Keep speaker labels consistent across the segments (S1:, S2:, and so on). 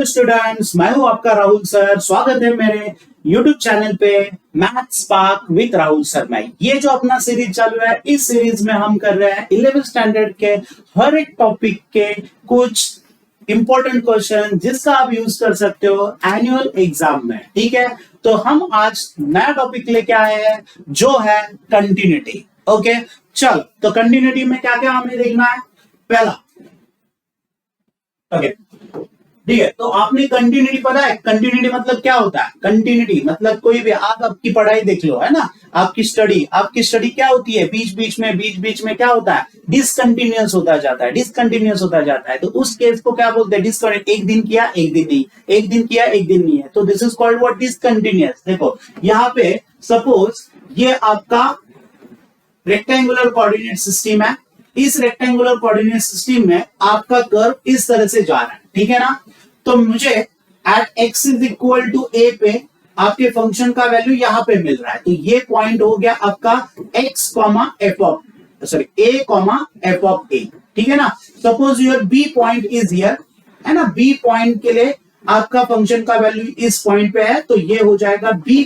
S1: Students, मैं हूं आपका राहुल सर। स्वागत है मेरे YouTube चैनल पे maths spark with Rahul sir में। ये जो अपना सीरीज चालू है, इस सीरीज में हम कर रहे हैं 11th स्टैंडर्ड के हर एक टॉपिक के कुछ इंपॉर्टेंट क्वेश्चन जिसका आप यूज कर सकते हो एनुअल एग्जाम में। ठीक है, तो हम आज नया टॉपिक लेके आए हैं जो है कंटिन्यूटी। ओके, चल तो कंटिन्यूटी में क्या क्या हमें देखना है। पहला, ओके ठीक है, तो आपने कंटिन्यूटी पता है, कंटिन्यूटी मतलब क्या होता है। कंटिन्यूटी मतलब कोई भी आप आपकी पढ़ाई देख लो, है ना, आपकी स्टडी क्या होती है, बीच बीच में क्या होता है, डिसकंटिन्यूअस होता जाता है, डिसकंटिन्यूअस होता जाता है। तो उस केस को क्या बोलते हैं, डिसकंटिन्यूअस। एक दिन किया एक दिन नहीं, एक दिन किया एक दिन नहीं है, तो this is called what, discontinuous. देखो यहाँ पे सपोज ये आपका रेक्टेंगुलर कोऑर्डिनेट सिस्टम है। इस रेक्टेंगुलर कोऑर्डिनेट सिस्टम में आपका कर्व इस तरह से जा रहा है, ठीक है ना। तो मुझे at x is equal to a पे आपके फंक्शन का वैल्यू यहां पे मिल रहा है। तो ये पॉइंट हो गया आपका x f ऑफ a, ठीक है ना। Suppose your b point is here, है ना। b पॉइंट के लिए आपका फंक्शन का वैल्यू इस पॉइंट पे है, तो ये हो जाएगा b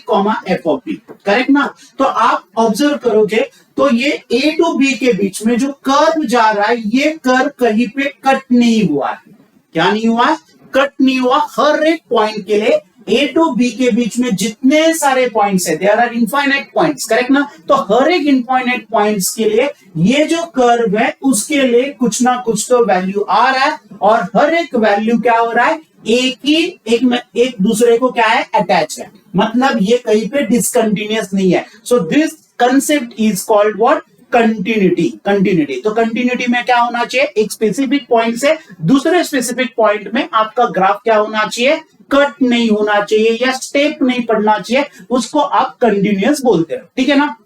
S1: f of b, correct ना। तो आप ऑब्जर्व करोगे तो ये a टू b के बीच में जो कर्व जा रहा है, ये कर्व कहीं पे कट नहीं हुआ है। क्या नहीं हुआ है, कट नहीं हुआ। हर एक पॉइंट के लिए a टू b के बीच में जितने सारे पॉइंट्स है, there are infinite points, correct ना। तो हर एक इनफाइनाइट पॉइंट्स के लिए ये जो कर्व है उसके लिए कुछ ना कुछ तो वैल्यू आ रहा है, और हर एक वैल्यू क्या हो रहा है, एक दूसरे को क्या है, अटैच है। मतलब ये कहीं पे डिसकंटिन्यूअस नहीं है। So this concept is called what, continuity. तो कंटिन्यूटी में क्या होना चाहिए, एक स्पेसिफिक पॉइंट से दूसरे स्पेसिफिक पॉइंट में आपका ग्राफ क्या होना चाहिए, कट नहीं होना चाहिए या स्टेप नहीं पड़ना चाहिए, उसको आप कंटिन्यूअस बोलते हो, ठीक है ना।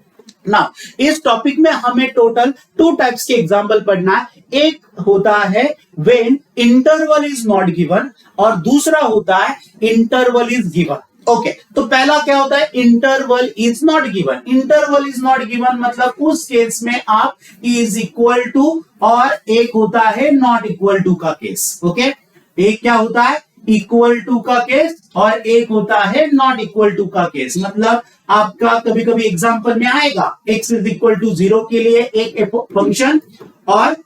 S1: ना इस टॉपिक में हमें टोटल 2 टाइप्स के एग्जांपल पढ़ना है। एक होता है when interval is not given, और दूसरा होता है इंटरवल इज गिवन। ओके, तो पहला क्या होता है, interval is not given. Interval is not given मतलब उस केस में आप इज इक्वल टू, और एक होता है नॉट इक्वल टू का केस। ओके, एक क्या होता है, इक्वल टू का केस, और एक होता है नॉट इक्वल टू का केस। मतलब आपका कभी कभी एग्जांपल में आएगा x इज इक्वल टू 0 के लिए एक फंक्शन, और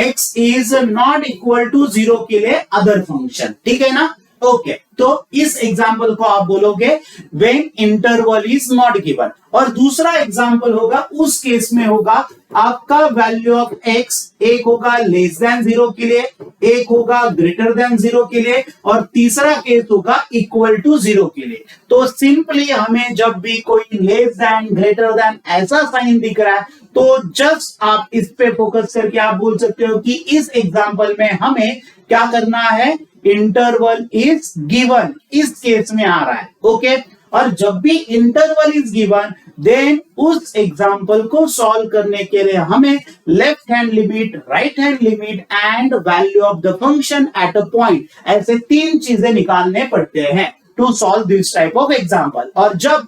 S1: x is not equal to 0 के लिए अदर फंक्शन, ठीक है ना। ओके, तो इस एग्जांपल को आप बोलोगे when interval is not given. और दूसरा एग्जांपल होगा, उस केस में होगा आपका वैल्यू ऑफ x, एक होगा लेस देन 0 के लिए, एक होगा ग्रेटर देन 0 के लिए, और तीसरा केस होगा इक्वल टू 0 के लिए। तो सिंपली हमें जब भी कोई लेस देन, ग्रेटर देन ऐसा साइन दिख रहा है, तो जस्ट आप इस पे फोकस करके आप बोल सकते हो कि इस एग्जांपल में हमें क्या करना है, इंटरवल इज गिवन, इस केस में आ रहा है। ओके, और जब भी इंटरवल इज गिवन, देन उस एग्जांपल को सॉल्व करने के लिए हमें left hand limit, right hand limit and value of the function at a point, ऐसे 3 चीजें निकालने पड़ते हैं to solve this type of example. और जब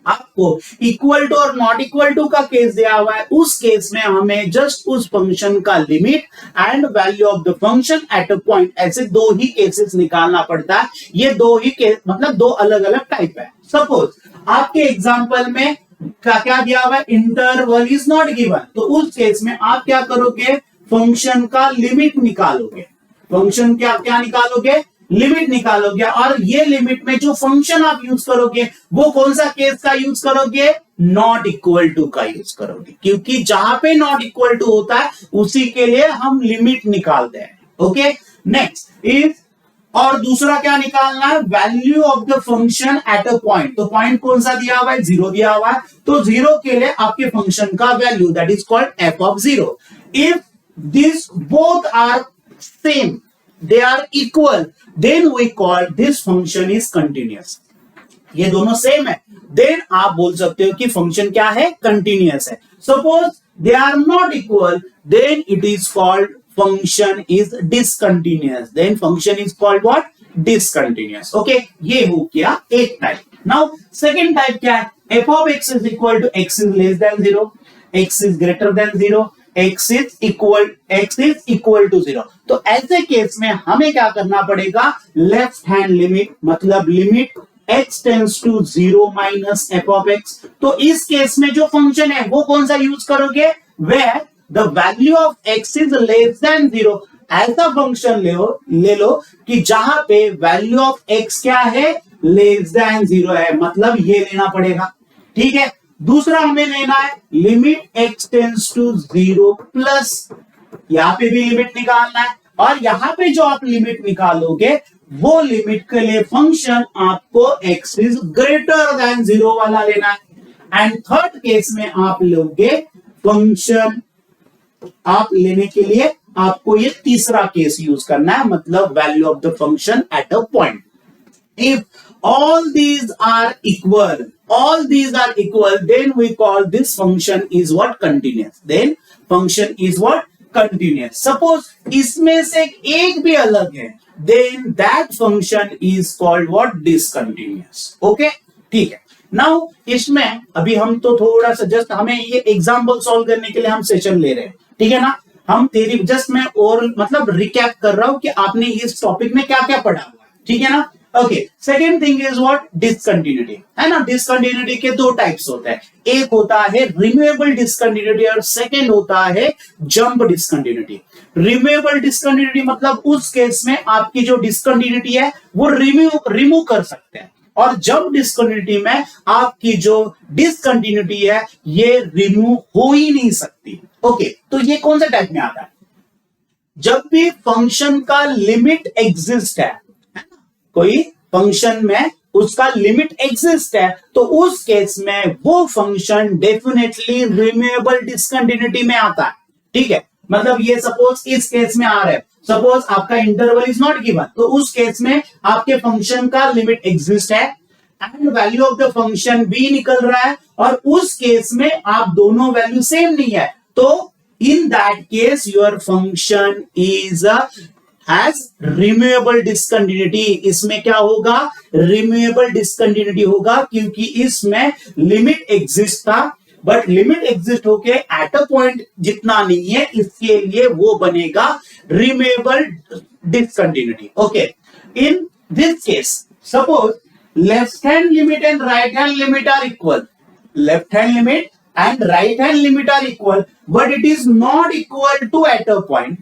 S1: आपको इक्वल टू और नॉट इक्वल टू का केस दिया हुआ है, उस केस में हमें जस्ट उस फंक्शन का limit and value of the function at a point, ऐसे 2 ही केसेस निकालना पड़ता है। ये 2 ही केस मतलब 2 अलग अलग टाइप है। सपोज आपके एग्जांपल में क्या क्या दिया हुआ है, इंटरवल इज नॉट गिवन, तो उस केस में आप क्या करोगे, फंक्शन का लिमिट निकालोगे। फंक्शन क्या निकालोगे, लिमिट निकालोगे। और ये लिमिट में जो फंक्शन आप यूज करोगे वो कौन सा केस का यूज करोगे, नॉट इक्वल टू का यूज करोगे, क्योंकि जहां पे नॉट इक्वल टू होता है उसी के लिए हम लिमिट निकालते हैं। ओके, नेक्स्ट इज, और दूसरा क्या निकालना है, value of the function at a point. तो पॉइंट कौन सा दिया हुआ है, 0 दिया हुआ है, तो 0 के लिए आपके फंक्शन का value that is called f of 0। If this both are same, they are equal, then we call this function is continuous। ये दोनों सेम है, then आप बोल सकते हो कि फंक्शन क्या है, कंटिन्यूअस है। Suppose they are not equal, then it is called function is discontinuous, then function is called what, discontinuous। Okay, ये हो गया एक टाइप। नाउ सेकेंड टाइप क्या है, f of x is equal to x is less than 0, x is greater than 0, x is equal to 0। तो ऐसे case में हमें क्या करना पड़ेगा, लेफ्ट हैंड लिमिट, मतलब limit x tends to 0 minus f of x। तो इस केस में जो फंक्शन है वो कौन सा यूज करोगे, where the value of x is less than 0। ऐसा फंक्शन ले लो कि जहां पे वैल्यू ऑफ x क्या है, लेस देन 0 है, मतलब ये लेना पड़ेगा। ठीक है, दूसरा हमें लेना है limit x tends to 0 plus, यहां पे भी लिमिट निकालना है, और यहां पे जो आप लिमिट निकालोगे वो लिमिट के लिए फंक्शन आपको x इज ग्रेटर देन 0 वाला लेना है। एंड थर्ड केस में आप लोगे फंक्शन, आप लेने के लिए आपको ये तीसरा केस यूज करना है, मतलब value of the function at a point. If all these are equal, then we call this function is what, continuous। then function is what, continuous। suppose इसमें से एक भी अलग है, then that function is called what, discontinuous। okay, ठीक है। Now इसमें अभी हम तो थोड़ा सा जस्ट हमें ये एग्जाम्पल सॉल्व करने के लिए हम सेशन ले रहे हैं, ठीक है ना। हम थ्योरी जस्ट मैं और मतलब रिकैप कर रहा हूं कि आपने इस टॉपिक में क्या क्या पढ़ा हुआ है, ठीक है ना। Okay, second thing is what, discontinuity, है ना। डिसकंटिन्यूटी के दो टाइप्स होते हैं, एक होता है रिमूवेबल डिसकंटिन्यूटी और सेकेंड होता है जंप डिसकंटिन्यूटी। रिमूवेबल डिसकंटिन्यूटी मतलब उस केस में आपकी जो डिसकंटिन्यूटी है वो रिमूव कर सकते हैं, और जंप डिसकंटिन्यूटी में आपकी जो डिसकंटिन्यूटी है ये रिमूव हो ही नहीं सकती। ओके, तो ये कौन सा टाइप में आता है, जब भी फंक्शन का लिमिट एग्जिस्ट है, कोई फंक्शन में उसका लिमिट एग्जिस्ट है, तो उस केस में वो फंक्शन डेफिनेटली रिमूवेबल डिसकंटिन्यूटी में आता है। ठीक है, मतलब ये सपोज इस केस में आ रहा है, सपोज आपका इंटरवल इज नॉट गिवन, तो उस केस में आपके फंक्शन का लिमिट एग्जिस्ट है and value of the function भी निकल रहा है, और उस केस में आप दोनों वैल्यू सेम नहीं है, तो in that case your function is has removable discontinuity. इसमें क्या होगा, रिमूवेबल डिसकंटिन्यूटी होगा, क्योंकि इसमें लिमिट एग्जिस्ट था, बट लिमिट एग्जिस्ट होके एट अ पॉइंट जितना नहीं है, इसके लिए वो बनेगा removable discontinuity. Okay, in this case suppose left hand limit and right hand limit are equal, left hand limit and right hand limit are equal, but it is not equal to eight a point.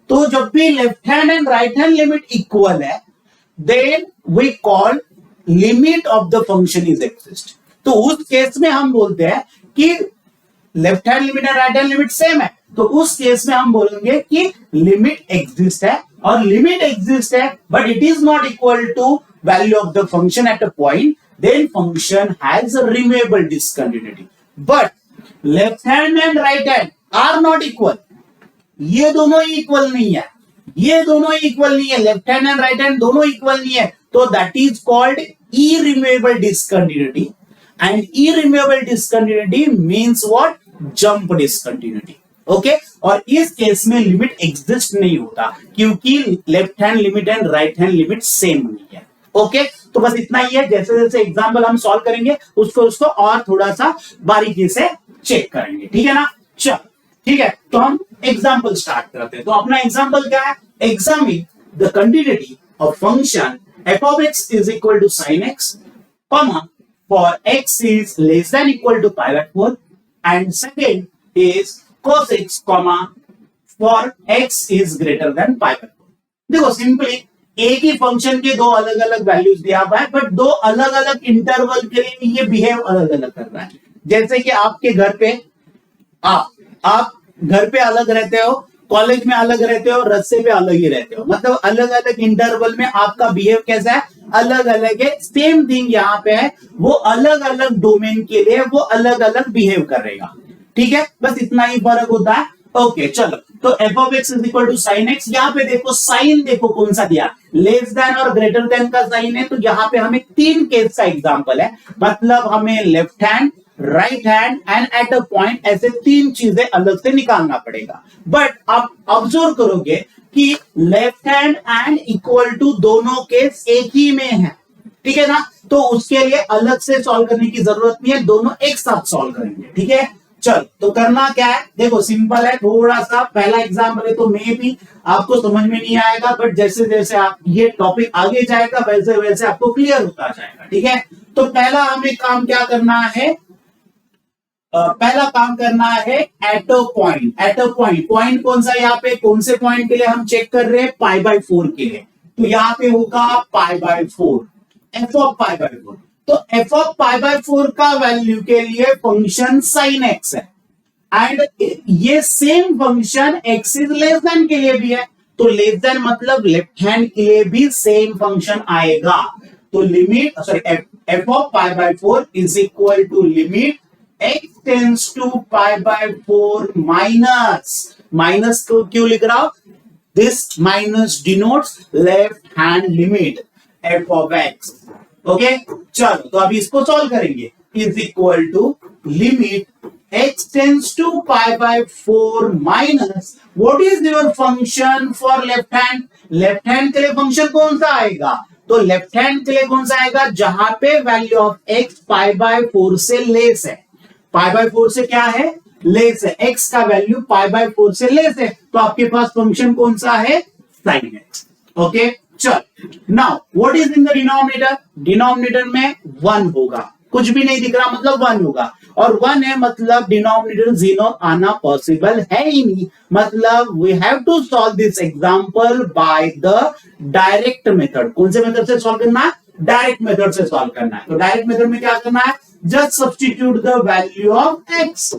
S1: तो जब भी left hand and right hand limit equal है, then we call limit of the function is exist. तो उस case में हम बोलते हैं कि left hand limit and right hand limit same है, तो उस केस में हम बोलेंगे कि लिमिट एग्जिस्ट है, और लिमिट एग्जिस्ट है but it is not equal to value of the function at a point, then function has a removable discontinuity. But left hand and right hand are not equal, ये दोनों ही equal नहीं है, ये दोनों ही equal नहीं है, left hand and right hand दोनों equal नहीं है, तो that is called irremovable discontinuity. And irremovable discontinuity means what, jump discontinuity. Okay, और इस केस में लिमिट एग्जिस्ट नहीं होता, क्योंकि left hand limit and right hand limit same नहीं है। ओके, तो बस इतना ही है, जैसे जैसे एग्जाम्पल हम सॉल्व करेंगे उसको और थोड़ा सा बारीकी से चेक करेंगे, ठीक है ना। चलो ठीक है, तो हम एग्जाम्पल स्टार्ट करते हैं। तो अपना एग्जाम्पल क्या है, examine the continuity of function f of x is equal to sin x, comma for x is less than equal to pi by 4, and second is cos x, comma for x is greater than pi by 4। देखो simply एक ही function के दो अलग अलग values दिया हुआ है, but दो अलग अलग इंटरवल के लिए ये बिहेव अलग अलग कर रहा है। जैसे कि आपके घर पे आप घर पे अलग रहते हो, कॉलेज में अलग रहते हो, रस्ते पे अलग ही रहते हो, मतलब अलग अलग इंटरवल में आपका बिहेव कैसा है, अलग अलग है। सेम थिंग यहाँ पे है, वो अलग अलग डोमेन के लिए वो अलग अलग बिहेव करेगा। ठीक है, बस इतना ही फर्क होता है। ओके चलो, तो f of x is equal to sine x. यहाँ पे देखो साइन, देखो कौन सा दिया, लेस देन और ग्रेटर देन का साइन है, तो यहाँ पे हमें तीन केस का एग्जांपल है, मतलब हमें left hand, right hand and at a point, ऐसे तीन चीजें अलग से निकालना पड़ेगा। बट आप ऑब्जर्व करोगे कि left hand and equal to दोनों केस एक ही में है, ठीक है ना, तो उसके लिए अलग से सॉल्व करने की जरूरत नहीं है, दोनों एक साथ सॉल्व करेंगे। ठीक है, चल तो करना क्या है, देखो सिंपल है, थोड़ा सा पहला एग्जाम्पल है तो मे भी आपको समझ में नहीं आएगा, बट जैसे जैसे आप ये टॉपिक आगे जाएगा वैसे वैसे आपको क्लियर होता जाएगा। ठीक है, तो पहला हमें काम क्या करना है, पहला काम करना है eight a point. Eight a point, point कौन सा, यहाँ पे कौन से पॉइंट के लिए हम चेक कर रहे हैं, π/4 के लिए, तो यहाँ पे होगा π/4, f ऑफ π/4। तो f ऑफ π/4 का वैल्यू के लिए फंक्शन sin x है, एंड ये same function x is less than के लिए भी है, तो लेस देन मतलब लेफ्ट हैंड के लिए भी सेम फंक्शन आएगा। तो limit sorry f of π/4 is equal to limit x tends to π/4 minus को क्यों लिख रहा हूं, this minus denotes left hand limit f of x। Okay, चलो तो अभी इसको सॉल्व करेंगे, is equal to limit x tends to π/4 minus what is your function for left hand. Left hand के लिए फंक्शन कौन सा आएगा, तो लेफ्ट हैंड के लिए कौन सा आएगा, जहां पे वैल्यू ऑफ x π/4 से लेस है, π/4 से क्या है, लेस है, x का वैल्यू π/4 से लेस है, तो आपके पास फंक्शन कौन सा है, sin x। ओके, चल now what is in the denominator, denominator में 1 होगा, कुछ भी नहीं दिख रहा मतलब 1 होगा, और 1 है मतलब डिनोमिनेटर 0 आना पॉसिबल है ही नहीं, मतलब we have to solve this example by the direct method. कौन से मेथड से सॉल्व करना है, डायरेक्ट मेथड से सॉल्व करना है। तो डायरेक्ट मेथड में क्या करना है, just substitute the value of x।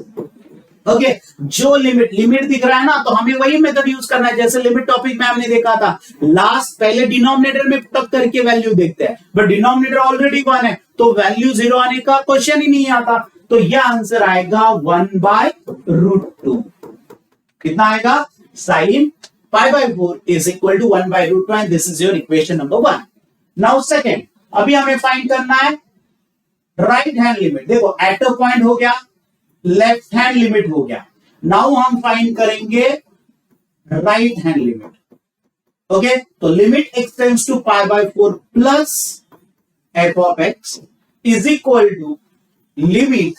S1: Okay, जो लिमिट दिख रहा है ना, तो हमें वही मेथड यूज करना है जैसे लिमिट टॉपिक में हमने देखा था, लास्ट पहले डिनोमिनेटर में पुट करके वैल्यू देखते हैं, बट डिनोमिनेटर ऑलरेडी 1 है तो वैल्यू 0 आने का क्वेश्चन ही नहीं आता, तो यह आंसर आएगा 1/√2। कितना आएगा, sin π/4 is equal to 1/√2 and this is your equation number 1। Now second, अभी हमें फाइंड करना है राइट हैंड लिमिट। देखो एट अ पॉइंट हो गया, लेफ्ट हैंड लिमिट हो गया, नाउ हम फाइंड करेंगे राइट हैंड लिमिट। ओके, तो limit x tends to π/4 plus f of x is equal to limit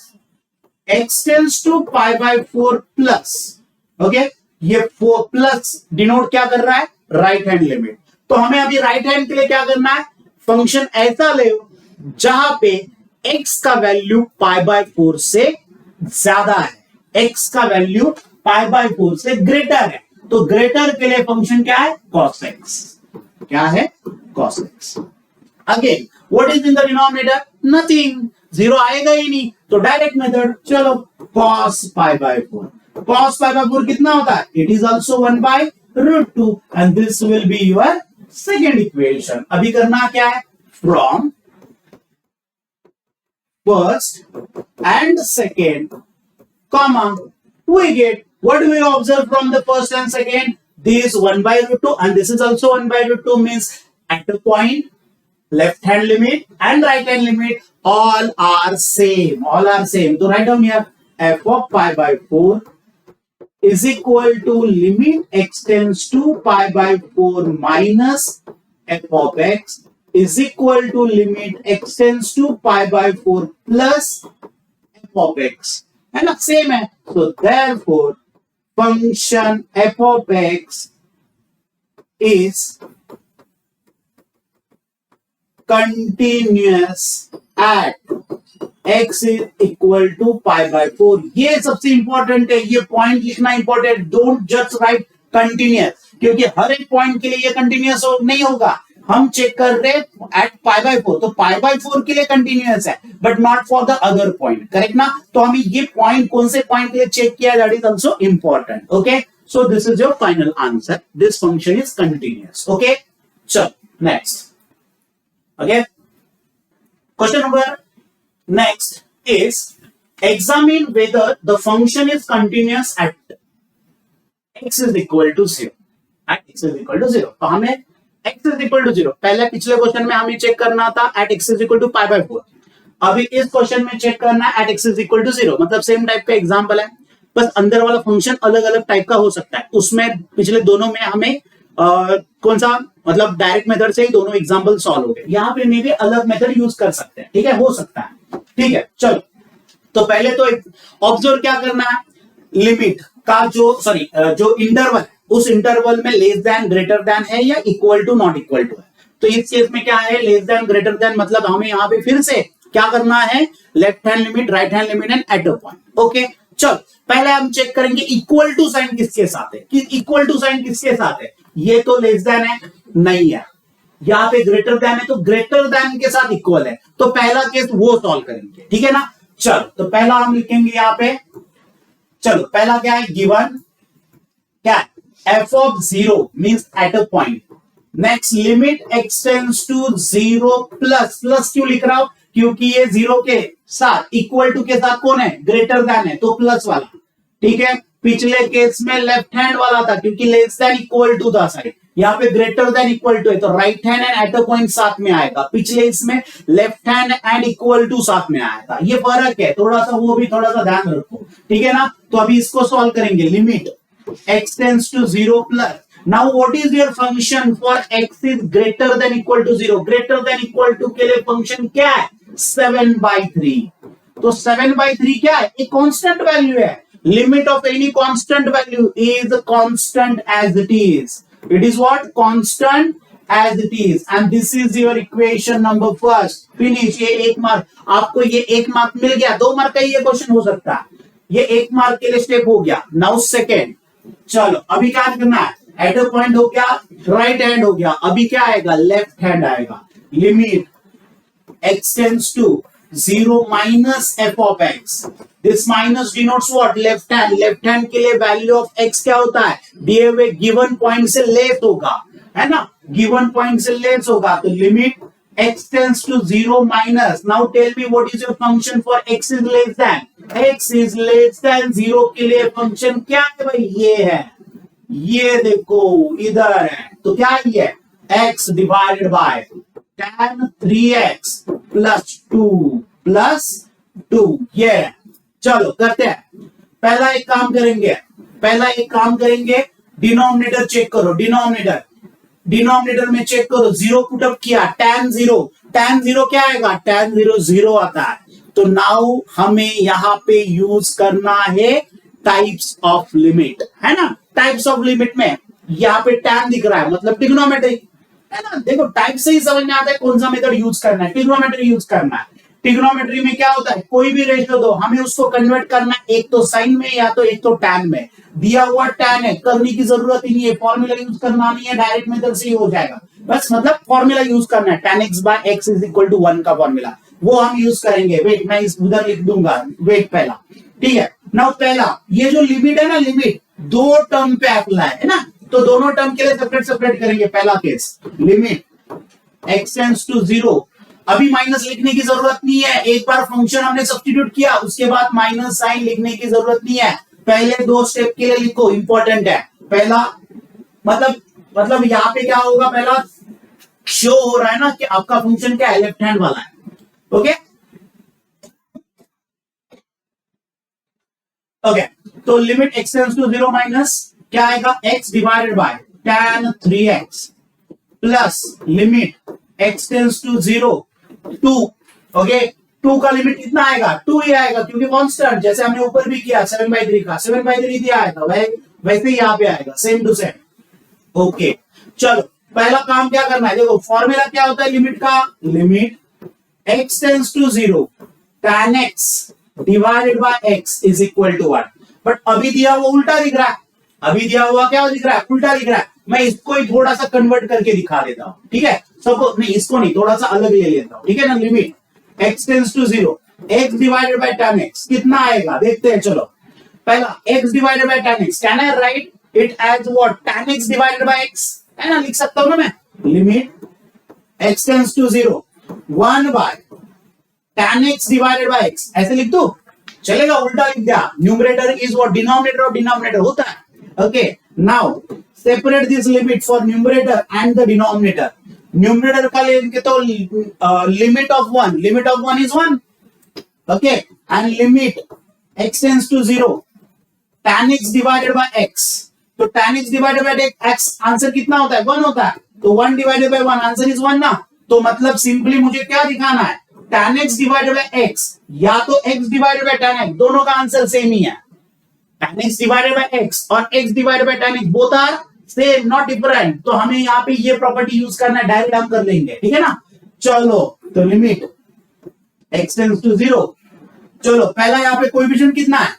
S1: x tends to π/4 plus, okay, ये 4 plus denote क्या कर रहा है, राइट हैंड लिमिट। तो हमें अभी राइट हैंड के लिए क्या करना है, फंक्शन ऐसा ले जहां पे x का वैल्यू π/4 से ज्यादा है, x का वैल्यू π/4 से ग्रेटर है, तो ग्रेटर के लिए फंक्शन क्या है, cos x। क्या है, cos x। Again what is in the denominator, nothing, 0 आएगा ही नहीं, तो डायरेक्ट मेथड, चलो cos π/4, cos π/4 कितना होता है, it is also 1/√2 and this will be your second equation. अभी करना क्या है, from first and second comma we get, what do we observe from the first and second, this 1/√2 and this is also 1/√2 means at a point left hand limit and right hand limit all are same, so write down here f of π/4 is equal to limit x tends to π/4 minus f of x is equal to limit x tends to π/4 plus f of x, है ना, same है, so therefore function f of x is continuous at x is equal to π/4। ये सबसे important है, ये point लिखना important, don't just right continuous, क्योंकि हर एक पॉइंट के लिए ये कंटिन्यूअस नहीं होगा, हम चेक कर रहे हैं एट π/4, तो π/4 के लिए कंटिन्यूअस है but not for the other point, correct ना, तो हमें ये पॉइंट कौन से पॉइंट के लिए चेक किया, that is also important. Okay, so this is your final answer, this function is continuous. Okay, चलो next. Okay, question number next is examine whether the function is continuous at x is equal to 0, at x is equal to 0। तो हमें x is equal to 0, पहले पिछले question में हमें check करना था at x is equal to π/4, अभी इस क्वेश्चन में चेक करना है at x is equal to 0, मतलब सेम टाइप का एग्जांपल है, बस अंदर वाला फंक्शन अलग अलग टाइप का हो सकता है, उसमें पिछले दोनों में हमें कौन सा, मतलब डायरेक्ट मेथड से ही दोनों एग्जांपल सॉल्व हो गए, यहाँ पे मे भी अलग मेथड यूज कर सकते हैं, ठीक है, हो सकता है, ठीक है। चलो तो पहले तो ऑब्जर्व क्या करना है, लिमिट का जो इंटरवल उस इंटरवल में लेस देन ग्रेटर देन है या equal to not equal to है। तो इस केस में क्या है, लेस देन ग्रेटर देन, मतलब हमें यहां पे फिर से क्या करना है, left hand limit, right hand limit and at a point. Okay, चल पहले हम चेक करेंगे इक्वल टू साइन किसके साथ है, कि इक्वल टू साइन किसके साथ है, ये तो लेस देन है, नहीं है, यहाँ पे ग्रेटर देन है, तो ग्रेटर देन के साथ इक्वल है, तो पहला केस वो सॉल्व करेंगे, ठीक है ना। चलो तो पहला हम लिखेंगे यहाँ पे, चलो पहला क्या है, गिवन क्या f of 0 means at a point, next limit x tends to 0 plus, plus क्यों लिख रहा हूं, क्योंकि ये 0 के साथ इक्वल टू के साथ कौन है, ग्रेटर देन है, तो प्लस वाला, ठीक है। पिछले केस में लेफ्ट हैंड वाला था क्योंकि लेस देन इक्वल टू था साइड, यहाँ पे ग्रेटर देन इक्वल टू है तो right hand and at a point साथ में आएगा, पिछले इसमें left hand and equal to साथ में आया था, ये फर्क है थोड़ा सा, वो भी थोड़ा सा ध्यान रखो, ठीक है ना। तो अभी इसको सॉल्व करेंगे, limit x tends to 0 plus, now what is your function for x is greater than equal to 0, greater than equal to के लिए फंक्शन क्या है, 7/3, तो 7/3 क्या है, एक कांस्टेंट वैल्यू है, limit of any constant value is constant as it is, it is what, constant as it is, and this is your equation number first, finish। ये 1 मार्क, आपको ये 1 मार्क मिल गया, 2 मार्क का ये क्वेश्चन हो सकता है, ये 1 मार्क के लिए स्टेप हो गया। नाउ सेकेंड, चलो अभी क्या करना है, एट अ पॉइंट हो गया, राइट हैंड हो गया, अभी क्या आएगा, लेफ्ट हैंड आएगा, limit x tends to 0 minus f of x, this minus denotes what, left hand, left hand के लिए value of x क्या होता है, दिए हुए given point से लेस होगा, है ना, given point से लेस होगा, तो limit x tends to 0 minus, now tell me what is your function for x is less than, x is less than 0 के लिए फंक्शन क्या है भाई, ये है, ये देखो इधर है, तो क्या है ये, x divided by tan 3x plus 2 ये, चलो करते हैं, पहला एक काम करेंगे, डिनोमिनेटर चेक करो, डिनोमिनेटर में चेक करो, 0 पुट अप किया, tan 0 क्या आएगा, tan 0 आता है, तो नाउ हमें यहां पे यूज करना है टाइप्स ऑफ लिमिट, है ना, टाइप्स ऑफ लिमिट में यहाँ पे tan दिख रहा है, मतलब ट्रिग्नोमेट्री, है ना, देखो टाइप से ही समझ में आता है कौन सा मेथड यूज करना है, ट्रिग्नोमेट्री यूज करना है। ट्रिग्नोमेट्री में क्या होता है, कोई भी रेशियो दो, हमें उसको कन्वर्ट करना है, एक तो साइन में या तो एक तो टैन में, दिया हुआ टैन है, करने की जरूरत ही नहीं है, फॉर्मूला यूज करना नहीं है, डायरेक्ट मेथड से ही हो जाएगा, बस मतलब फॉर्मूला यूज करना है, tan x by x is equal to 1 का फॉर्मूला, वो हम यूज करेंगे। वेट मैं इस उधर लिख दूंगा, वेट पहला, ठीक है। नाउ पहला ये जो लिमिट है ना, लिमिट 2 टर्म पे अप्लाई है ना, तो दोनों टर्म के लिए सेपरेट करेंगे। पहला case, limit x tends to 0, अभी माइनस लिखने की जरूरत नहीं है, एक बार फंक्शन हमने सब्स्टिट्यूट किया, उसके बाद माइनस साइन लिखने की जरूरत नहीं है, पहले 2 स्टेप के लिए लिखो, इंपॉर्टेंट है। पहला मतलब यहाँ पे क्या होगा, पहला शो हो रहा है ना कि आपका फंक्शन क्या है, लेफ्ट हैंड वाला है, ओके ओके। तो limit x tends to 0 minus क्या आएगा, x divided by tan 3x plus limit x tends to 0 2, okay 2 का लिमिट कितना आएगा, 2 ही आएगा क्योंकि कांस्टेंट, जैसे हमने ऊपर भी किया 7/3 का, 7/3 दिया आएगा, वैसे ही यहाँ पे आएगा, सेम टू सेम। ओके चलो पहला काम क्या करना है, देखो फॉर्मूला क्या होता है लिमिट का, limit x tends to 0 tan x divided by x is equal to 1, but अभी दिया हुआ उल्टा दिख रहा है, अभी दिया हुआ क्या दिख रहा है, उल्टा दिख रहा है, मैं इसको ही थोड़ा सा कन्वर्ट करके दिखा देता हूं, ठीक है, सपोज नहीं इसको नहीं, थोड़ा सा अलग ले लेता हूं, ठीक है ना। Limit x tends to 0 x divided by tan x कितना आएगा, देखते हैं, चलो पहला x divided by tan x, can I write it as what, tan x divided by x, है ना, लिख सकता हूं ना मैं, लिमिट x टेंड्स टू 0 1 बाय tan x divided by x, ऐसे लिख दो, चलेगा, उल्टा लिख दिया, numerator is what, denominator of denominator होता है, okay. Now separate this limit for numerator and the denominator, numerator का लेंगे तो limit of 1 is 1, okay, and limit x tends to 0 tan x divided by x, तो tan x divided by x answer कितना होता है, 1 होता है, तो 1 डिवाइडेड बाय 1 आंसर इज 1 ना, तो मतलब सिंपली मुझे क्या दिखाना है, tan x divided by x या तो x divided by tan x, दोनों का आंसर सेम ही है। tan x divided by x और x divided by tan x both are same, not different. तो हमें यहाँ पे ये प्रॉपर्टी यूज करना है, डायरेक्ट हम कर लेंगे, ठीक है ना। चलो तो लिमिट x टेंड्स टू 0। चलो पहला यहाँ पे कोएफिशिएंट कितना है,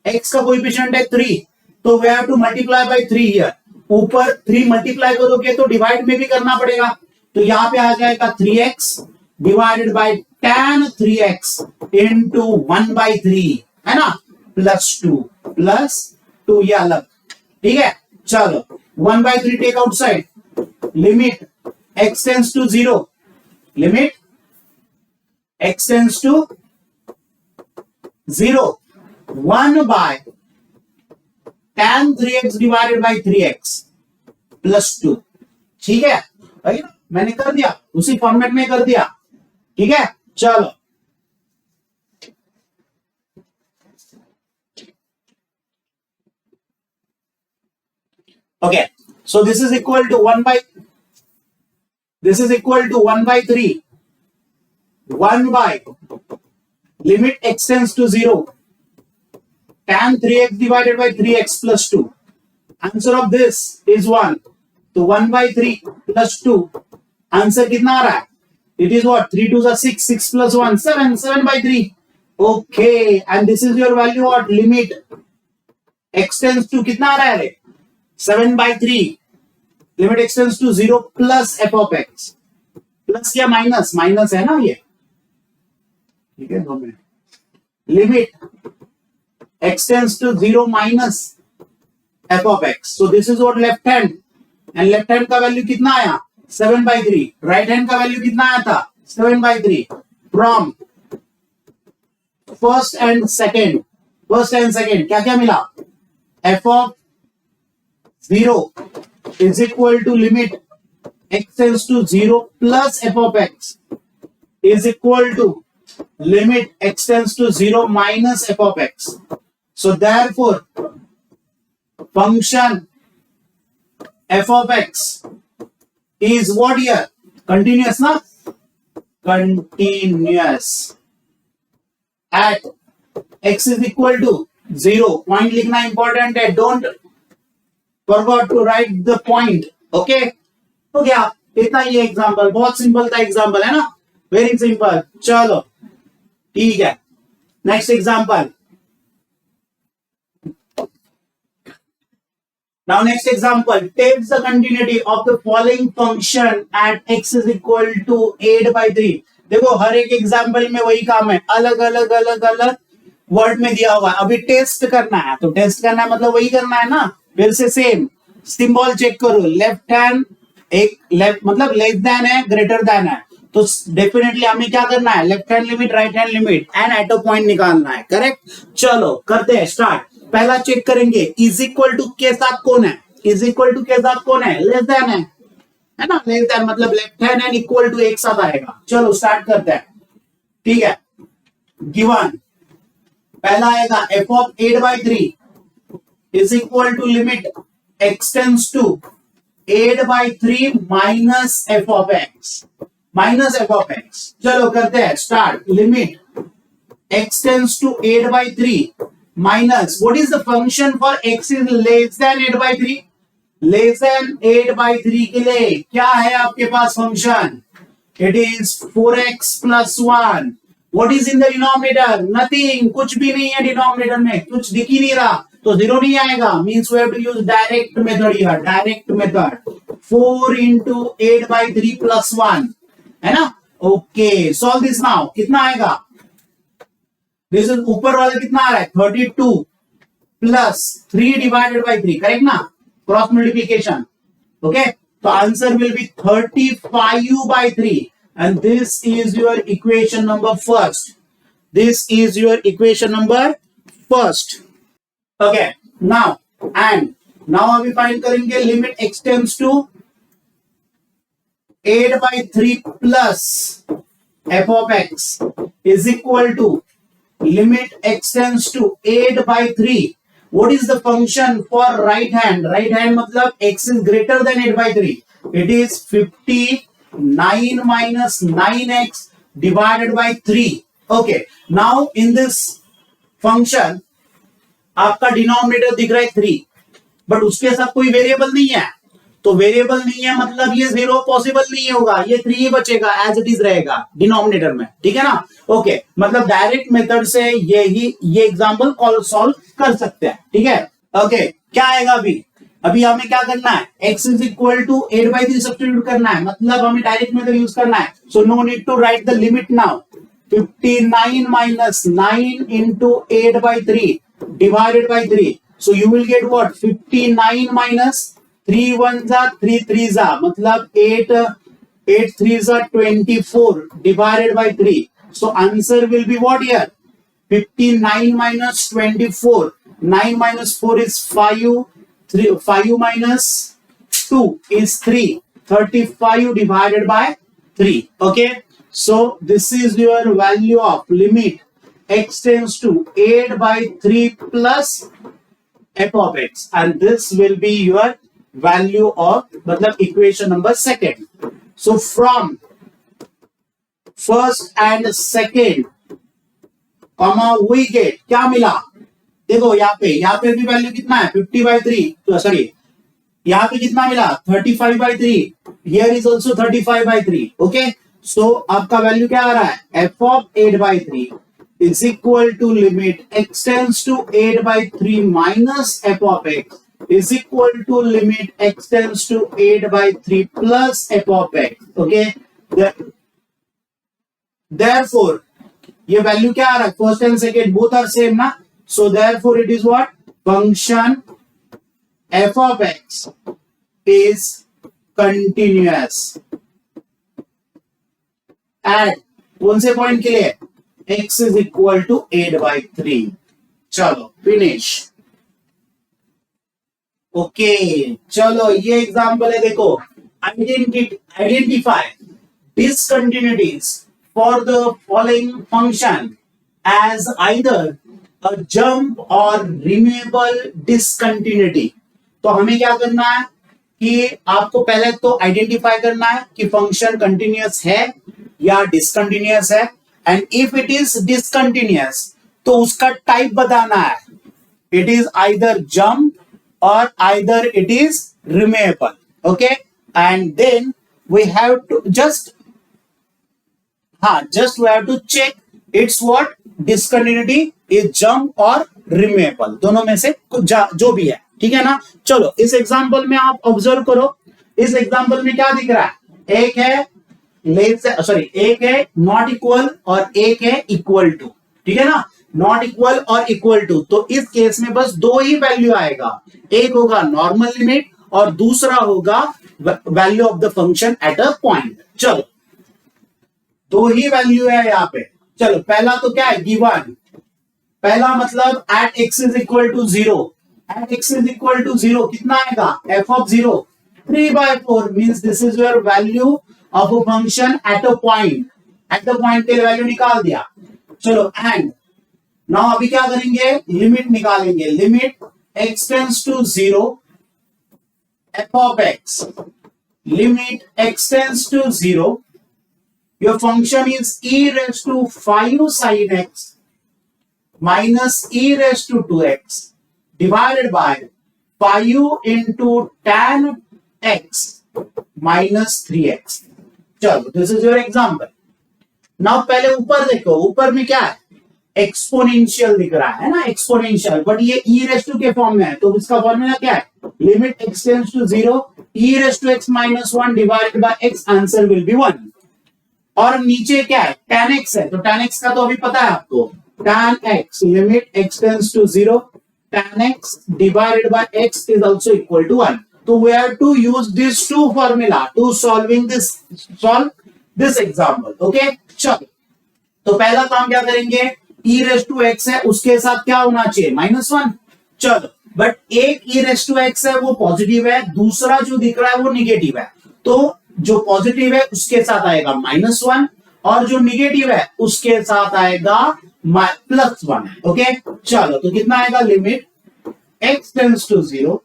S1: x का कोएफिशिएंट है 3, तो we have to multiply by 3 here. ऊपर 3 मल्टीप्लाई करोगे तो डिवाइड में भी करना पड़ेगा, तो यहाँ पे आ जाएगा 3x divided by tan 3x into 1/3, है ना, +2 ये अलग, ठीक है। चलो 1/3 take outside, limit x tends to 0, limit x tends to 0, 1/tan 3x divided by 3x +2, ठीक है। मैंने कर दिया, उसी फॉर्मेट में कर दिया, ठीक है। चलो okay, so this is equal to 1/3 limit x tends to 0, tan 3x divided by 3x plus 2. Answer of this is 1. तो 1/3 plus 2, आंसर कितना आ रहा है? It is what? 3 2s are 6, 6 plus 1 7, 7/3. Okay, and this is your value what? Limit x tends to कितना आ रहा है? 7/3. Limit x tends to 0 plus f of x. Plus या minus? Minus है ना ये, ठीक है। 2 minute, limit x tends to 0 minus f of x. So this is what left hand, and left hand का वैल्यू कितना आया? 7/3. राइट हैंड का वैल्यू कितना आया था? 7/3. फ्रॉम फर्स्ट एंड सेकेंड क्या क्या मिला? f of 0 is equal to limit x tends to 0 plus f of x is equal to limit x tends to 0 minus f of x. So therefore, function f of x is what here? Continuous, na? Continuous at x is equal to 0. Point लिखना important है. Don't forget to write the point. Okay? हो गया, इतना ये example, बहुत simple था example, है ना, वेरी सिंपल। चलो ठीक है, next example. Now next example, takes the continuity of the following function at x is equal to 8/3. देखो हर एक एग्जाम्पल में वही काम है, अलग अलग वर्ड में दिया हुआ है। अभी टेस्ट करना है, तो टेस्ट करना है मतलब वही करना है ना, फिर से सेम सिंबल चेक करो। लेफ्ट हैंड एक लेफ्ट मतलब लेस देन है, ग्रेटर देन है, तो डेफिनेटली हमें क्या करना है? Left hand limit, right hand limit and at a point निकालना है, करेक्ट। चलो करते हैं स्टार्ट। पहला चेक करेंगे इज इक्वल टू के साथ कौन है, इज इक्वल टू के साथ कौन है? लेस देन है ना, लेस देन मतलब left hand and equal to एक साथ आएगा। चलो स्टार्ट करते हैं, ठीक है। गिवन पहला आएगा f of 8/3 is equal to limit x tends to 8/3 minus f of x, minus f of x। चलो करते हैं start. Limit x tends to 8/3 minus what is the function for x is less than 8/3? Less than 8/3 के लिए क्या है आपके पास function? It is 4x plus 1। What is in the denominator? Nothing, कुछ भी नहीं है डिनोमिनेटर में, कुछ दिख ही नहीं रहा, तो 0 नहीं आएगा। Means we have to use direct method here, direct method. 4 into 8/3 plus 1, है ना। Okay, solve this now. कितना आएगा? दिस इज ऊपर वाला कितना आ रहा है? 32 प्लस 3 डिवाइडेड बाय 3, करेक्ट ना, क्रॉस मल्टीप्लीकेशन। ओके, तो answer will B 35/3 and this is your equation number first. This is your equation number first. Okay, now अभी फाइंड करेंगे limit x tends to 8/3 plus f of x is equal to limit x tends to 8/3. What is the function for right hand? Right hand मतलब x is greater than 8/3. It is 59 minus 9x divided by 3. Okay, now in this function आपका denominator दिख रहा है 3, but उसके साथ कोई variable नहीं है, तो वेरिएबल नहीं है मतलब ये 0 पॉसिबल नहीं होगा, ये 3 ही बचेगा, एज इट इज रहेगा डिनोमिनेटर में, ठीक है ना। ओके, मतलब डायरेक्ट मेथड से ये एग्जांपल सॉल्व कर सकते हैं, ठीक है। ओके, क्या आएगा अभी हमें क्या करना है, x is equal to 8/3 substitute करना है, मतलब हमें डायरेक्ट मेथड यूज करना है। So no need to write the limit now. 59 minus 9 into 8/3 divided by 3. So you will get what? 59 minus 3 1s are 3 3s are, मतलब 8 3s are 24 divided by 3. So answer will be what here? 59 minus 24. 9 minus 4 is 5. 5 minus 2 is 3. 35 divided by 3. Okay. So this is your value of limit x tends to 8/3 plus f of x, and this will be your value of मतलब equation number 2. So from first and second comma we get क्या मिला, देखो यहाँ पे भी value कितना है 50/3, तो सॉरी यहाँ पे कितना मिला 35/3, here is also 35/3. ओके, सो आपका वैल्यू क्या आ रहा है, f of 8/3 is equal to limit x tends to 8/3 minus f of x is equal to limit x tends to 8/3 plus f of x. Okay, therefore ये value क्या आ रहा है, first and second both are same ना, so therefore it is what, function f of x is continuous at कौन से point के लिए, x is equal to 8/3. चलो फिनिश। ओके, चलो ये एग्जांपल है, देखो identify discontinuities for the following function as either a jump or removable discontinuity. तो हमें क्या करना है कि आपको पहले तो आइडेंटिफाई करना है कि फंक्शन कंटिन्यूअस है या डिसकंटिन्यूअस है, and if it is discontinuous तो उसका टाइप बताना है, इट इज आइदर जंप और either it is removable. Okay, and then we have to just we have to check its what, discontinuity is jump और removable, दोनों में से कुछ जो भी है, ठीक है ना. चलो इस एग्जांपल में आप ऑब्जर्व करो, इस एग्जांपल में क्या दिख रहा है, एक है एक है नॉट इक्वल और एक है इक्वल टू, ठीक है ना, नॉट इक्वल और इक्वल टू. तो इस केस में बस दो ही वैल्यू आएगा, एक होगा नॉर्मल लिमिट और दूसरा होगा value of the function at a point. चलो दो ही वैल्यू है यहाँ पे. चलो पहला तो क्या है, गिवन, पहला मतलब at x is equal to 0, at x is equal to 0 कितना आएगा, f of 0 3/4 means this is your value of a function at a point. At the point के वैल्यू निकाल दिया. चलो एंड नाउ अभी क्या करेंगे, लिमिट निकालेंगे. Limit x tends to 0 f of x, limit x tends to 0, your function is e raised to 5 sin x minus e raised to 2x divided by 5 into tan x minus 3x. चलो this is your example. Now पहले ऊपर देखो, ऊपर में क्या है, exponential दिख रहा है ना, एक्सपोनेंशियल, बट ये e रेस्ट टू के फॉर्म में है, तो इसका फॉर्मूला क्या है, limit x tends to 0 e raised to x minus 1 divided by x, answer will be 1. और नीचे क्या है, tan x है, तो tan x का तो अभी पता है आपको, tan x limit x tends to 0 tan x divided by x is also equal to 1. So we have to use these two formula to solve this example. Okay, चलो तो पहला काम क्या करेंगे, e raised to x है, उसके साथ क्या होना चाहिए, -1. चलो बट एक e raised to x है वो पॉजिटिव है, दूसरा जो दिख रहा है वो निगेटिव है, तो जो पॉजिटिव है उसके साथ आएगा -1 और जो निगेटिव है उसके साथ आएगा +1. ओके, चलो तो कितना आएगा, limit x tends to 0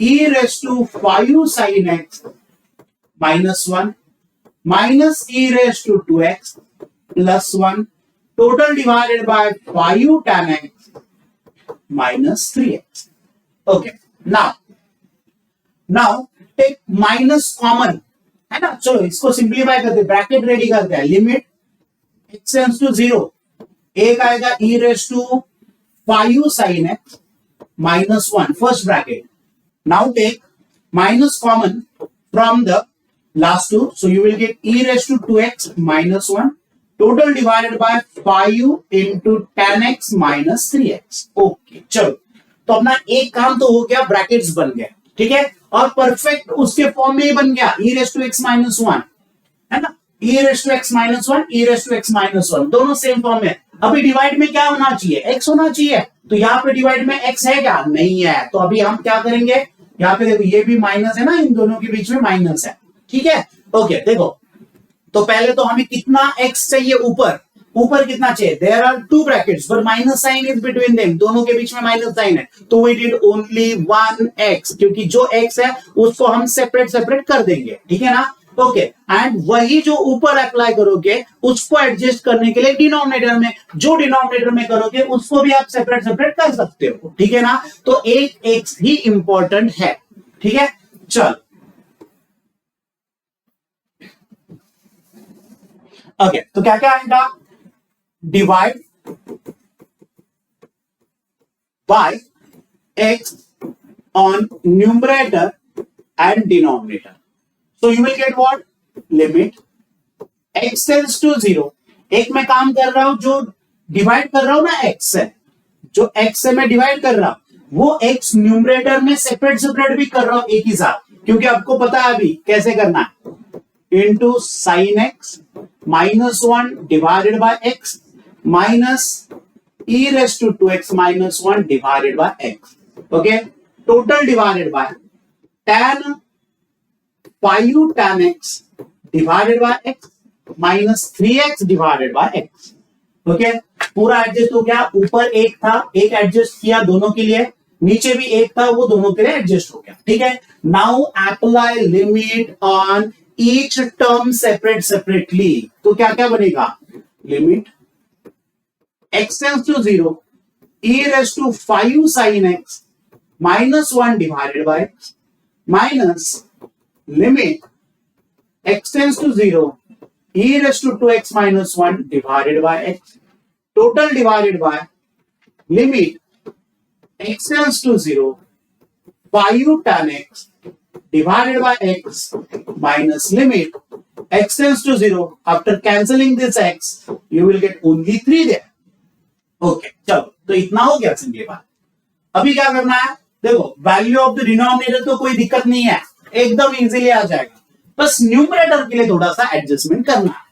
S1: e raised to 5 sin x minus 1 minus e raise to 2x plus 1 total divided by 5 tan x minus 3x. Okay, now take minus common, है ना. चलो इसको सिंप्लीफाई करते, ब्रैकेट रेडी करते हैं. Limit x tends to 0, एक आएगा e raise to 5 sin x minus 1 first bracket. Now take minus common from the last two, so you will get e raised to 2x minus 1 total divided by 5 into tan x minus 3x. Okay, चलो तो अपना एक काम तो हो गया, brackets बन गए, ठीक है, और परफेक्ट उसके फॉर्म में ही बन गया, e raised to x minus 1, है ना. e raised to x minus 1, e raised to x minus 1 दोनों सेम फॉर्म में. अभी डिवाइड में क्या होना चाहिए, x होना चाहिए. तो यहाँ पे डिवाइड में x है क्या, नहीं है. तो अभी हम क्या करेंगे, यहाँ पे देखो ये भी माइनस है ना, इन दोनों के बीच में माइनस है, ठीक है. ओके, देखो तो पहले तो हमें कितना x चाहिए, ऊपर कितना चाहिए. There are two brackets but minus sign is between them, दोनों के बीच में माइनस साइन है. तो वी डिड ओनली 1x, क्योंकि जो x है उसको हम सेपरेट कर देंगे, ठीक है ना. ओके, एंड वही जो ऊपर अप्लाई करोगे उसको एडजस्ट करने के लिए डिनोमिनेटर में, जो डिनोमिनेटर में करोगे उसको भी आप सेपरेट कर सकते हो, ठीक है ना. तो एक x ही इंपॉर्टेंट है, ठीक है. चल ओके, तो क्या क्या आएगा, divide by x on numerator and denominator. So you will get what? Limit x tends to 0. एक मैं काम कर रहा हूं, जो डिवाइड कर रहा हूं ना x से, जो x से मैं डिवाइड कर रहा हूं वो x न्यूमरेटर में सेपरेट भी कर रहा हूं एक ही साथ, क्योंकि आपको पता है अभी कैसे करना है. Into sine x minus 1 divided by x minus e raise to 2x minus 1 divided by x. Okay, total divided by tan 5 tan x divided by x minus 3x divided by x. Okay, पूरा adjust हो गया. ऊपर एक था, एक adjust किया दोनों के लिए, नीचे भी एक था, वो दोनों के लिए एडजस्ट हो गया, ठीक है. Now apply limit on each term separately. तो क्या क्या बनेगा, limit x tends to 0 e raise to 5 sin x minus 1 divided by x minus limit x tends to 0 e raised to 2x minus 1 divided by x total divided by limit x tends to 0 5 tan x divided by x minus limit x tends to 0. After cancelling this x you will get only 3 there. Okay, चलो तो इतना हो गया simplify. अभी क्या करना है, देखो वैल्यू ऑफ द डिनोमिनेटर तो कोई दिक्कत नहीं है, एकदम इजीली आ जाएगा, बस न्यूमरेटर के लिए थोड़ा सा एडजस्टमेंट करना है,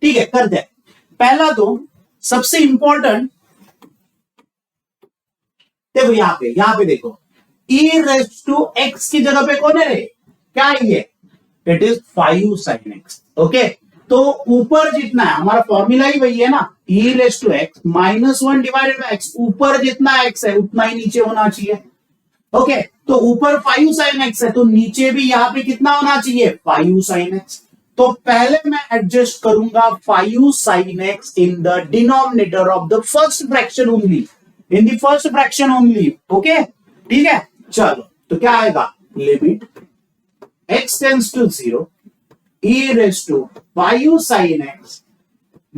S1: ठीक है. कर दे. पहला तो सबसे इंपॉर्टेंट, देखो यहाँ पे देखो e रेस टू x की जगह पे कौन है रे, क्या है ये, it is 5 sin x. Okay, तो ऊपर जितना है, हमारा फॉर्मूला ही वही है ना, e raise to x minus 1 divided by x. ऊपर जितना x है उतना ही नीचे होना चाहिए. ओके, तो ऊपर 5 sin x है तो नीचे भी यहाँ पे कितना होना चाहिए, 5 sin x. तो पहले मैं एडजस्ट करूंगा 5 sin x in the denominator of the first fraction only, in the first fraction only. Okay, ठीक है. चलो तो क्या आएगा, limit x tends to 0 e raise to 5 sin x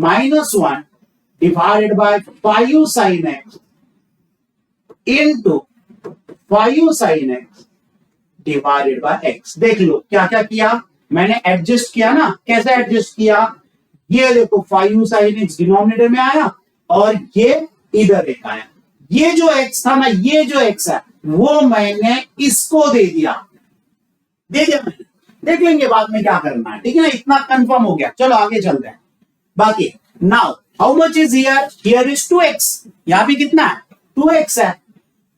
S1: minus 1 divided by 5 sin x into 5 sin x divided by x. देख लो क्या क्या किया मैंने, एडजस्ट किया ना. कैसे एडजस्ट किया, ये देखो 5 sin x डिनोमिनेटर में आया और ये इधर एक आया. ये जो x था ना, ये जो x है वो मैंने इसको दे दिया मैंने. देख लेंगे बाद में क्या करना है, ठीक है ना. इतना कंफर्म हो गया. चलो आगे चलते हैं. बाकी now how much is here, here is 2x, यहां पे कितना है 2x है,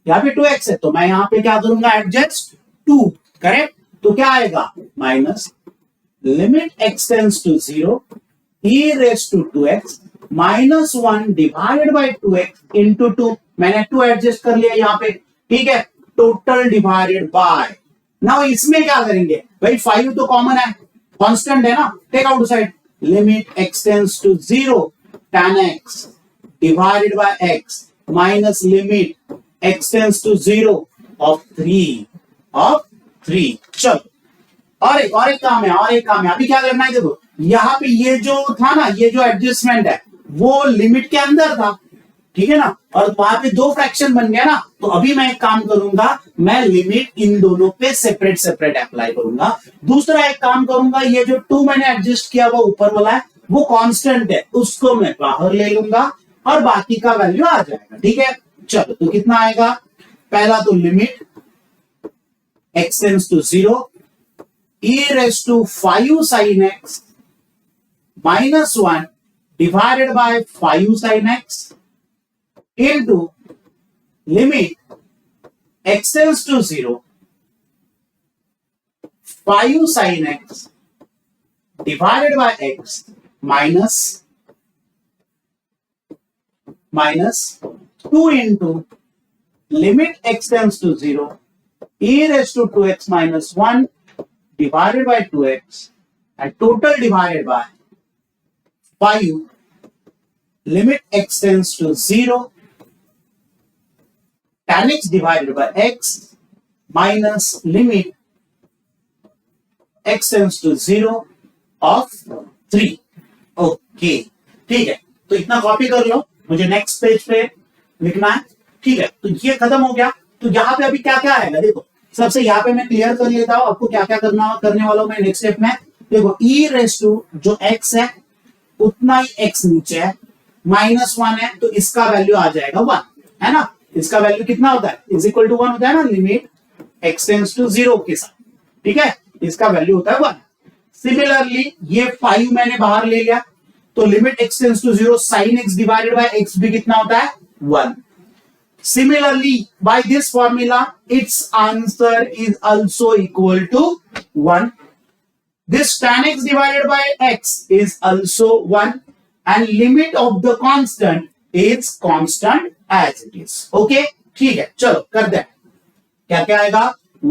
S1: यहां पे 2x है, तो मैं यहां पे क्या करूंगा, एडजस्ट 2, करेक्ट. तो क्या आएगा, minus limit x tends to 0 e raise to 2x minus 1 divided by 2x into 2. मैंने 2 एडजस्ट कर लिया यहाँ पे, ठीक है. टोटल डिवाइडेड बाय, नाउ इसमें क्या करेंगे भाई, 5 तो कॉमन है कांस्टेंट है ना, take out side, limit x tends to 0 tan x divided by x minus limit x tends to 0 of 3 चलो और एक काम है अभी क्या करना है, देखो यहाँ पे ये जो था ना, ये जो एडजस्टमेंट है वो लिमिट के अंदर था, ठीक है ना, और वहां पे दो फ्रैक्शन बन गया ना, तो अभी मैं एक काम करूंगा, मैं लिमिट इन दोनों पे सेपरेट अप्लाई करूंगा। दूसरा एक काम करूंगा, ये जो 2 मैंने एडजस्ट किया हुआ ऊपर वाला है वो कांस्टेंट है, उसको मैं बाहर ले लूंगा और बाकी का वैल्यू आ जाएगा, ठीक है। चलो तो कितना आएगा, पहला तो limit x tends to 0 e raised to 5 sin x minus 1 divided by 5 sin x into limit x tends to 0 5 sin x divided by x minus 2 into limit x tends to 0 e raised to 2x minus 1 divided by 2x and total divided by 5 limit x tends to 0 tan x divided by x minus limit x tends to 0 of 3। Okay ठीक है, तो इतना copy कर लो, मुझे next page पे लिखना है, ठीक है। तो ये खत्म हो गया, तो यहां पे अभी क्या क्या आएगा देखो, सबसे यहाँ पे मैं क्लियर कर लेता हूं आपको क्या क्या करने वाला हूं मैं नेक्स्ट स्टेप में। देखो e रेस टू जो x है उतना ही x नीचे है, -1 है तो इसका वैल्यू आ जाएगा 1, है ना। इसका वैल्यू कितना होता है, इज इक्वल टू 1 होता है ना, लिमिट x टेंड्स टू 0 के साथ, ठीक है, इसका वैल्यू होता है 1। सिमिलरली ये 5 मैंने बाहर ले लिया, तो limit x tends to 0 sin x divided by x भी कितना होता है 1। Similarly, by this formula, its answer is also equal to 1. This tan x divided by x is also 1 and limit of the constant is constant as it is. Okay? ठीक है, चलो कर दे, क्या क्या आएगा,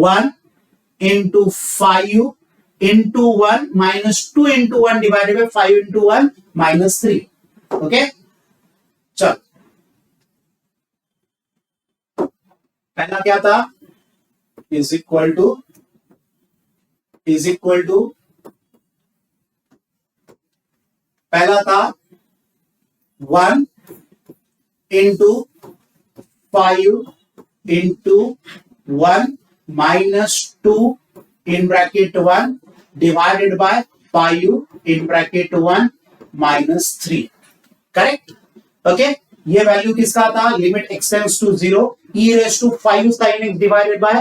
S1: 1 into 5 into 1 minus 2 into 1 divided by 5 into 1 minus 3. Okay? चलो पहला क्या था, इज इक्वल टू पहला था 1 into 5 into 1 minus 2 in bracket 1 divided by 5 in bracket 1 minus 3, correct. Okay, ये वैल्यू किसका था, limit x tends to 0 e raised to 5 sin x divided by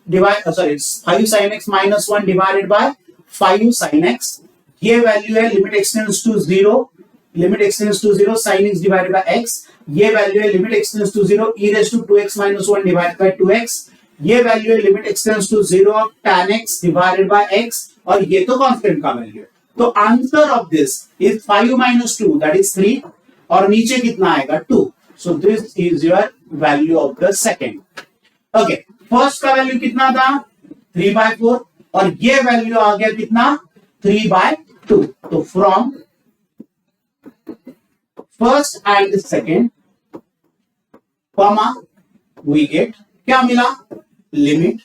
S1: 5 sin x minus 1 divided by 5 sin x, ये value है limit x tends to 0 sin x divided by x, ये value है limit x tends to 0 e raised to 2x minus 1 divided by 2x, ये value है limit x tends to 0 tan x divided by x, और ये तो constant का value है। तो answer of this is 5 minus 2 that is 3, और नीचे कितना आएगा 2, सो this is your value of the second. Okay, first का वैल्यू कितना था 3/4 और ये वैल्यू आ गया कितना 3/2। तो from first and second comma we get क्या मिला, limit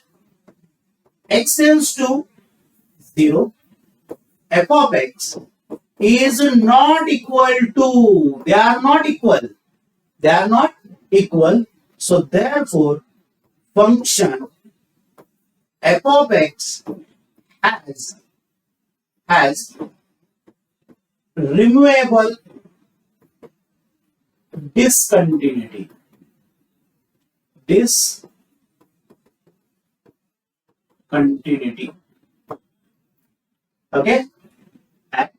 S1: x tends to 0 f of x is not equal to, they are not equal, so therefore function f of x has removable discontinuity, okay, at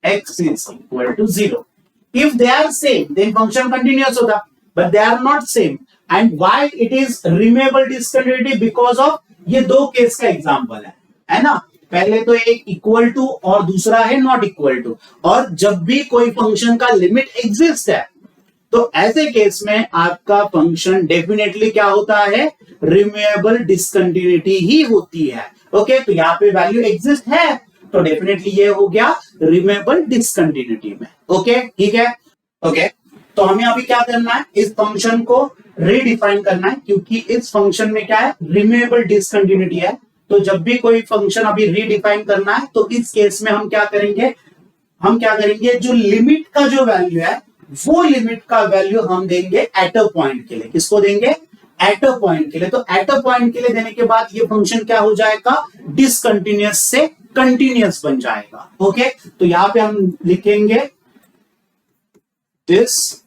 S1: x is equal to 0. If they are same, then function continuous होता, but they are not same. And why it is removable discontinuity? Because of ये दो case का example है ना। पहले तो एक equal to और दूसरा है नॉट इक्वल टू, और जब भी कोई फंक्शन का लिमिट एग्जिस्ट है तो ऐसे केस में आपका फंक्शन डेफिनेटली क्या होता है, रिमूवेबल डिसकंटिन्यूटी ही होती है। ओके, तो यहाँ पे वैल्यू एग्जिस्ट है, तो डेफिनेटली ये हो गया रिमेबल डिसकंटिन्यूटी में। ओके, ठीक है। ओके, तो हमें अभी क्या करना है, इस फंक्शन को रीडिफाइन करना है, क्योंकि इस फंक्शन में क्या है, रिमेबल डिसकंटिन्यूटी है। तो जब भी कोई फंक्शन अभी रीडिफाइन करना है, तो इस केस में हम क्या करेंगे, जो लिमिट का जो वैल्यू है, वो लिमिट का वैल्यू हम देंगे एट अ पॉइंट के लिए। किसको देंगे, एट अ पॉइंट के लिए। तो एट अ पॉइंट के लिए देने के बाद ये फंक्शन क्या हो जाएगा, डिसकंटिन्यूअस से कंटिन्यूअस बन जाएगा। ओके, तो यहां पे हम लिखेंगे this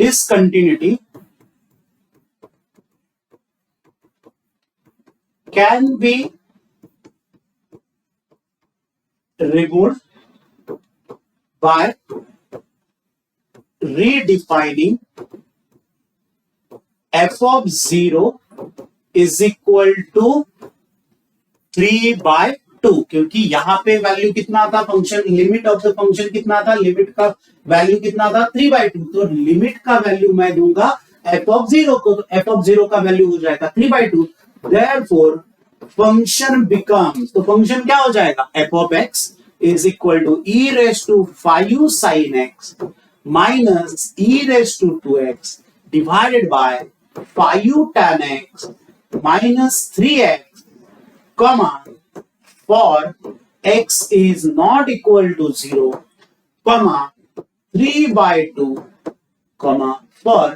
S1: discontinuity can be removed by redefining f of 0 is equal to 3/2, क्योंकि यहां पे वैल्यू कितना था, function limit of the function कितना था, लिमिट का वैल्यू कितना था 3/2। तो लिमिट का वैल्यू मैं दूंगा f of 0 को, तो f of 0 का वैल्यू हो जाएगा 3/2। देयरफॉर फंक्शन बिकम्स, तो फंक्शन क्या हो जाएगा, f of x is equal to e raised to 5 sin x minus e raised to 2x divided by 5 tan x minus 3x, comma for x is not equal to 0, comma 3/2, comma for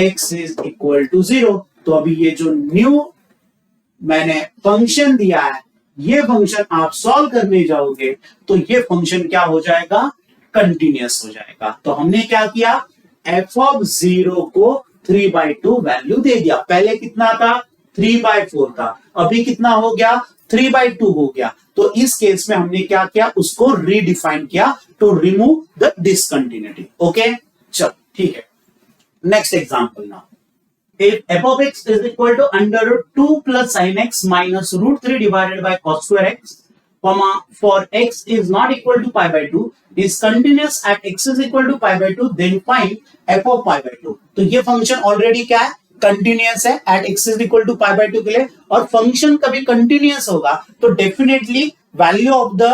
S1: x is equal to 0। तो अभी ये जो new मैंने function दिया है, ये function आप solve करने जाओगे तो ये फंक्शन क्या हो जाएगा, कंटिन्यूअस हो जाएगा। तो हमने क्या किया, f of 0 को 3/2 वैल्यू दे दिया। पहले कितना था, 3/4 था, अभी कितना हो गया, 3/2 हो गया। तो इस केस में हमने क्या किया, उसको रीडिफाइन किया to remove the discontinuity. Okay, चलो ठीक है। Next example now, if f of x is equal to under root 2 plus sin x minus root 3 divided by cos square x, comma for x is not equal to pi/2 is continuous at x is equal to pi/2, then find f of pi/2। तो ये function already क्या है, continuous है eight x is equal to pi/2 के लिए। और function कभी continuous होगा तो definitely value of the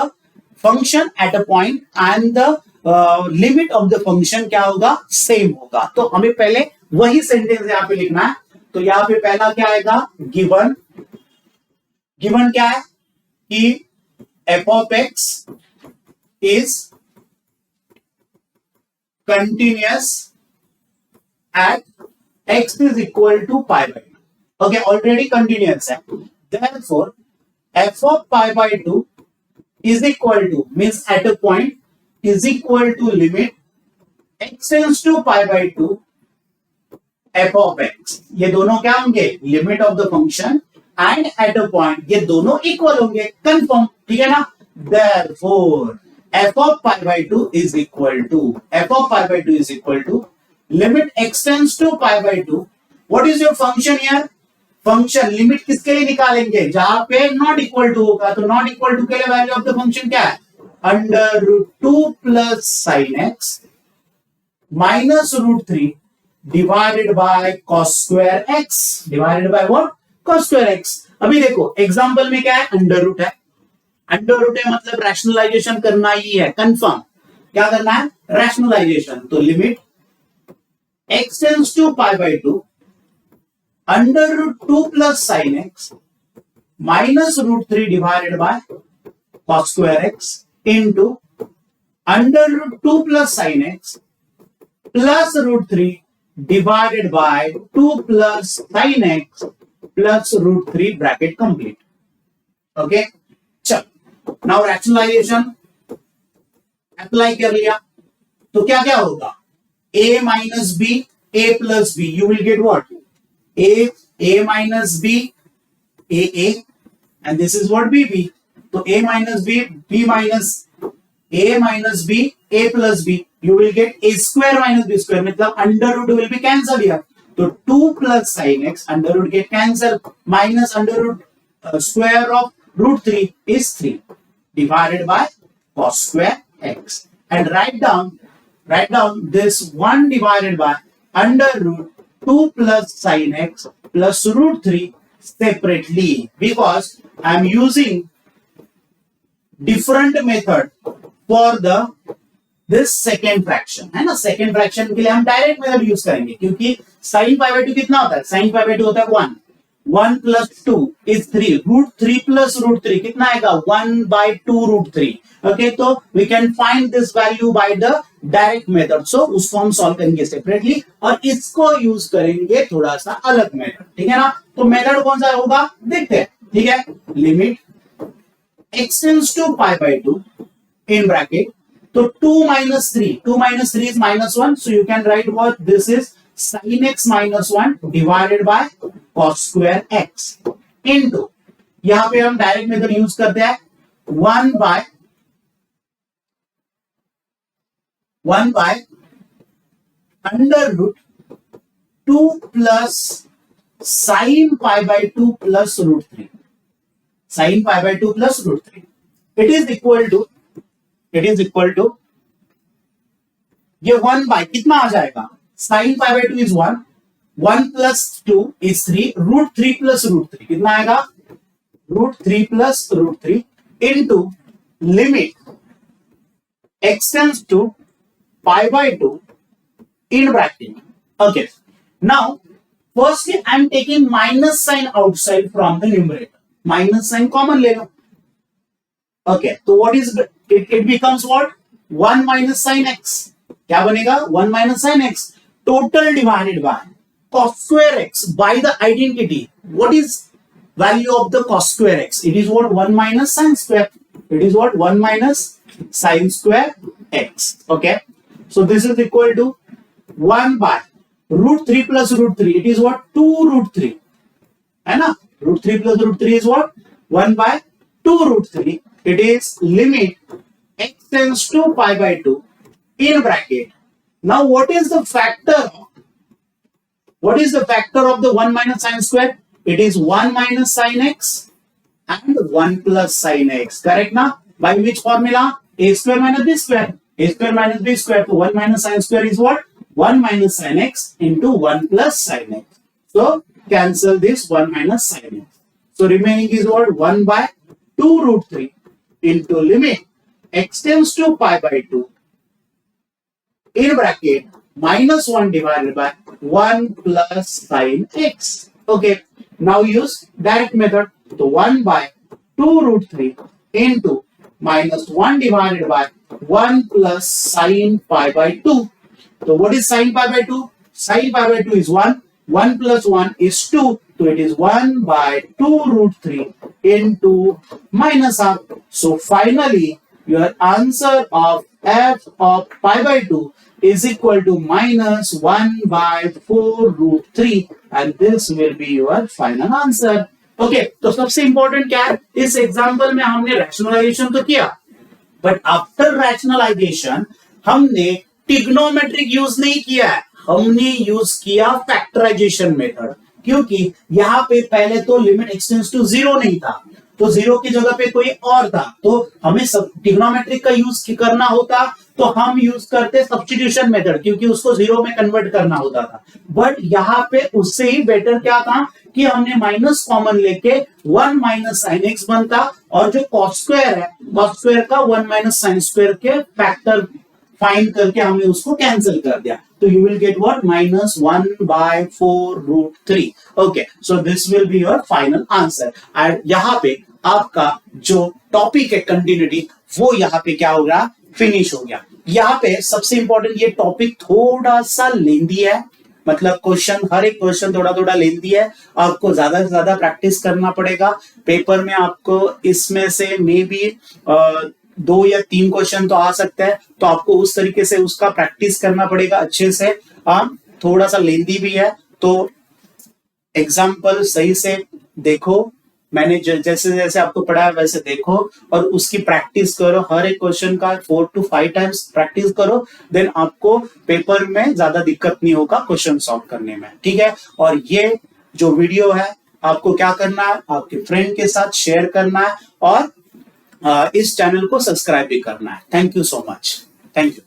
S1: function at a point and the limit of the function क्या होगा, सेम होगा। तो हमें पहले वही सेंटेंस यहां पे लिखना है। तो यहां पे पहला क्या आएगा, गिवन क्या है कि f of x is continuous at x is equal to pi/2। Okay, already continuous है। therefore f of pi/2 is equal to, means at a point is equal to limit x tends to pi/2 f of x। ये दोनों क्या होंगे, limit of the function and at a point, ये दोनों equal होंगे, confirm, ठीक है ना। therefore f of pi/2 is equal to limit x tends to pi/2। what is your function here, function limit किसके लिए निकालेंगे, जहां पे नॉट इक्वल टू होगा। तो नॉट इक्वल टू के लिए वैल्यू ऑफ द फंक्शन क्या है, under root 2 plus sine x minus root 3 divided by cos square x, divided by what, cos square x। अभी देखो एग्जांपल में क्या है, अंडर रूट है, मतलब रैशनलाइजेशन करना ही है, कंफर्म क्या करना है, रैशनलाइजेशन। तो limit x tends to pi/2 under root 2 plus sine x minus root 3 divided by cos square x into under root 2 plus sine x plus root 3 divided by 2 plus sin x plus root 3 bracket complete। Okay, चल now rationalisation apply कर लिया तो क्या क्या होगा, a minus b, a plus b, you will get what, a minus b, a and this is what bb। तो a minus b, b minus a minus b, a plus b, you will get a square minus b square, मतलब under root will be cancelled here। तो 2 plus sin x, under root get cancelled, minus under root square of root 3 is 3 divided by cos square x, and write down this 1 divided by under root 2 plus sin x plus root 3 separately because I am using different method for the this second fraction है ना। Second fraction के लिए हम direct method use करेंगे क्योंकि sin pi by 2 कितना होता है, sin पाई बाय 2 होता है 1, 1 plus 2 is 3, root 3 plus root 3 कितना आएगा 1 बाय 2 रूट 3। ओके, तो we can find this value by the direct method, so उसको हम सॉल्व करेंगे सेपरेटली और इसको यूज करेंगे थोड़ा सा अलग मेथड, ठीक है ना। तो मेथड कौन सा होगा देखते हैं, ठीक है। Limit x tends to pi by 2 in bracket, so 2 minus 3 is minus 1, so you can write what this is sin x minus 1 divided by cos square x into, यहां पे हम डायरेक्ट मेथड यूज करते हैं 1 by under root 2 plus sin pi by 2 plus root 3, sin pi by 2 plus root 3, it is equal to ये 1 bye कितना आ जाएगा, sin pi by 2 is 1, 1 plus 2 is 3, root 3 plus root 3 कितना आएगा, root 3 plus root 3 into limit x tends to pi by 2 in bracket. Okay, now firstly I am taking minus sign outside from the numerator, minus sign common ले लो। Okay, so what is it becomes what 1 minus sin x, क्या बनेगा 1 minus sin x total divided by cos square x by the identity, what is value of the cos square x, it is what 1 minus sin square, it is what 1 minus sin square x। Okay, so this is equal to 1 by root 3 plus root 3, it is what 2 root 3 है ना, root 3 plus root 3 is what 1 by 2 root 3, it is limit x tends to pi by 2 in bracket. Now what is the factor of the 1 minus sin square, it is 1 minus sin x and 1 plus sin x, correct na, by which formula, a square minus b square, a square minus b square, so 1 minus sin square is what 1 minus sin x into 1 plus sin x, so cancel this 1 minus sin x, so remaining is what 1 by 2 root 3 into limit x tends to pi by 2 in bracket minus 1 divided by 1 plus sin x. Okay, now use direct method, so 1 by 2 root 3 into minus 1 divided by 1 plus sin pi by 2. So what is sin pi by 2? Sin pi by 2 is 1, 1 plus 1 is 2, so it is 1 by 2 root 3 into minus half. So finally your answer of f of pi by 2 is equal to minus 1 by 4 root 3 and this will be your final answer. Okay, तो सबसे important क्या है, इस example में हमने rationalisation तो किया, but after rationalisation हमने ट्रिग्नोमेट्रिक यूज नहीं किया है, हमने यूज किया फैक्टराइजेशन मेथड, क्योंकि यहाँ पे पहले तो लिमिट x टेंड्स टू 0 नहीं था, तो 0 की जगह पे कोई और था, तो हमें सब ट्रिग्नोमेट्रिक का यूज करना होता तो हम यूज करते सब्स्टिट्यूशन मेथड, क्योंकि उसको 0 में कन्वर्ट करना होता था। बट यहाँ पे उससे ही बेटर क्या था कि हमने माइनस कॉमन लेके 1 माइनस साइन एक्स बनता, और जो कॉस स्क्वायर है, कॉस स्क्वायर का 1 माइनस साइन स्क्वायर के फैक्टर फाइंड करके हमने उसको कैंसिल कर दिया, तो you will get what minus 1 by 4 root 3। Okay, so this will be your final answer. And यहाँ पे आपका जो टॉपिक है कंटिन्यूटी, वो यहाँ पे क्या होगा, फिनिश हो गया। यहाँ पे सबसे इंपॉर्टेंट ये टॉपिक थोड़ा सा लेंदी है, मतलब क्वेश्चन, हर एक क्वेश्चन थोड़ा थोड़ा लेंदी है, आपको ज्यादा से ज्यादा प्रैक्टिस करना पड़ेगा। पेपर में आपको इसमें से मे बी 2 या 3 क्वेश्चन तो आ सकते हैं, तो आपको उस तरीके से उसका प्रैक्टिस करना पड़ेगा अच्छे से। थोड़ा सा लेंदी भी है, तो एग्जाम्पल सही से देखो, मैंने जैसे जैसे आपको पढ़ाया वैसे देखो और उसकी प्रैक्टिस करो, हर एक क्वेश्चन का 4 to 5 टाइम्स प्रैक्टिस करो, देन आपको पेपर में ज्यादा दिक्कत नहीं होगा क्वेश्चन सॉल्व करने में, ठीक है। और ये जो वीडियो है आपको क्या करना है, आपके फ्रेंड के साथ शेयर करना है और इस चैनल को सब्सक्राइब भी करना है। Thank you so much, thank you.